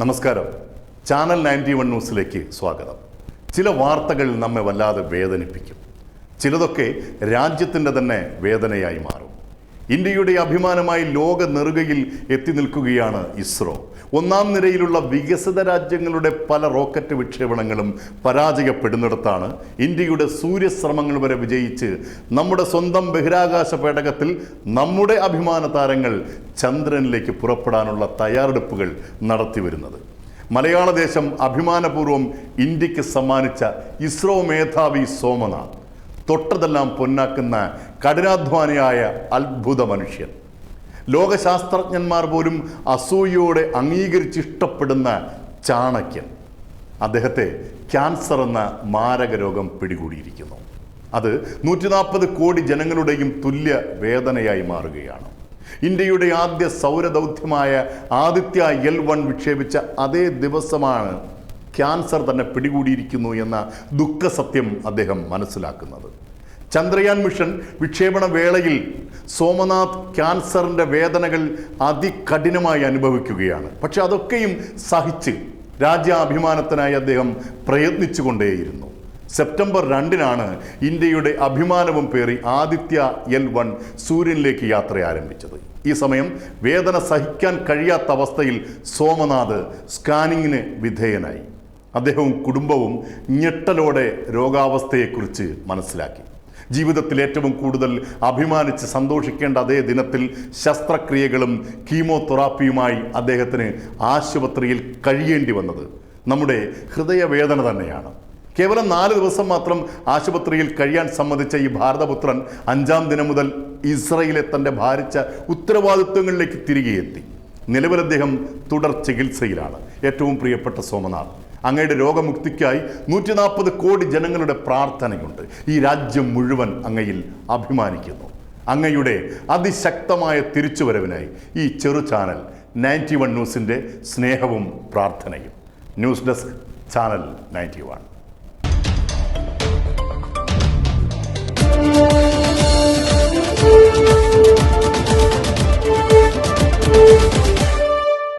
നമസ്കാരം. ചാനൽ 91 ന്യൂസിലേക്ക് സ്വാഗതം. ചില വാർത്തകൾ നമ്മെ വല്ലാതെ വേദനിപ്പിക്കും. ചിലതൊക്കെ രാജ്യത്തിൻ്റെ തന്നെ വേദനയായി മാറും. ഇന്ത്യയുടെ അഭിമാനമായി ലോക നെറുകയിൽ എത്തി നിൽക്കുകയാണ് ഇസ്രോ. ഒന്നാം നിരയിലുള്ള വികസിത രാജ്യങ്ങളുടെ പല റോക്കറ്റ് വിക്ഷേപണങ്ങളും പരാജയപ്പെടുന്നിടത്താണ് ഇന്ത്യയുടെ സൂര്യശ്രമങ്ങൾ വരെ വിജയിച്ച് നമ്മുടെ സ്വന്തം ബഹിരാകാശ പേടകത്തിൽ നമ്മുടെ അഭിമാന താരങ്ങൾ ചന്ദ്രനിലേക്ക് പുറപ്പെടാനുള്ള തയ്യാറെടുപ്പുകൾ നടത്തിവരുന്നത്. മലയാള ദേശം അഭിമാനപൂർവ്വം ഇന്ത്യക്ക് സമ്മാനിച്ച ഇസ്രോ മേധാവി സോമനാഥ് തൊട്ടതെല്ലാം പൊന്നാക്കുന്ന കഠിനാധ്വാനിയായ അത്ഭുത മനുഷ്യൻ, ലോകശാസ്ത്രജ്ഞന്മാർ പോലും അസൂയയോടെ അംഗീകരിച്ചിഷ്ടപ്പെടുന്ന ചാണക്യൻ. അദ്ദേഹത്തെ ക്യാൻസർ എന്ന മാരക രോഗം പിടികൂടിയിരിക്കുന്നു. അത് 140 കോടി ജനങ്ങളുടെയും തുല്യ വേദനയായി മാറുകയാണ്. ഇന്ത്യയുടെ ആദ്യ സൗരദൗത്യമായ ആദിത്യ L1 വിക്ഷേപിച്ച അതേ ദിവസമാണ് ക്യാൻസർ തന്നെ പിടികൂടിയിരിക്കുന്നു എന്ന ദുഃഖസത്യം അദ്ദേഹം മനസ്സിലാക്കുന്നത്. ചന്ദ്രയാൻ മിഷൻ വിക്ഷേപണ വേളയിൽ സോമനാഥ് ക്യാൻസറിൻ്റെ വേദനകൾ അതികഠിനമായി അനുഭവിക്കുകയാണ്. പക്ഷെ അതൊക്കെയും സഹിച്ച് രാജ്യാഭിമാനത്തിനായി അദ്ദേഹം പ്രയത്നിച്ചുകൊണ്ടേയിരുന്നു. സെപ്റ്റംബർ 2-നാണ് ഇന്ത്യയുടെ അഭിമാനവും പേറി ആദിത്യ L1 സൂര്യനിലേക്ക് യാത്ര ആരംഭിച്ചത്. ഈ സമയം വേദന സഹിക്കാൻ കഴിയാത്ത അവസ്ഥയിൽ സോമനാഥ് സ്കാനിങ്ങിന് വിധേയനായി. അദ്ദേഹവും കുടുംബവും ഞെട്ടലോടെ രോഗാവസ്ഥയെക്കുറിച്ച് മനസ്സിലാക്കി. ജീവിതത്തിൽ ഏറ്റവും കൂടുതൽ അഭിമാനിച്ച് സന്തോഷിക്കേണ്ട അതേ ദിനത്തിൽ ശസ്ത്രക്രിയകളും കീമോതെറാപ്പിയുമായി അദ്ദേഹത്തിന് ആശുപത്രിയിൽ കഴിയേണ്ടി വന്നത് നമ്മുടെ ഹൃദയവേദന തന്നെയാണ്. കേവലം 4 ദിവസം മാത്രം ആശുപത്രിയിൽ കഴിയാൻ സമ്മതിച്ച ഈ ഭാരതപുത്രൻ 5-ാം ദിനം മുതൽ ഇസ്രയേലിലെ തൻ്റെ ഭാരിച്ച ഉത്തരവാദിത്വങ്ങളിലേക്ക് തിരികെ എത്തി. നിലവിൽ അദ്ദേഹം തുടർ ചികിത്സയിലാണ്. ഏറ്റവും പ്രിയപ്പെട്ട സോമനാഥ്, അങ്ങയുടെ രോഗമുക്തിക്കായി 140 കോടി ജനങ്ങളുടെ പ്രാർത്ഥനയുണ്ട്. ഈ രാജ്യം മുഴുവൻ അങ്ങയിൽ അഭിമാനിക്കുന്നു. അങ്ങയുടെ അതിശക്തമായ തിരിച്ചുവരവിനായി ഈ ചെറു ചാനൽ 91 ന്യൂസിൻ്റെ സ്നേഹവും പ്രാർത്ഥനയും. News desk, channel 91.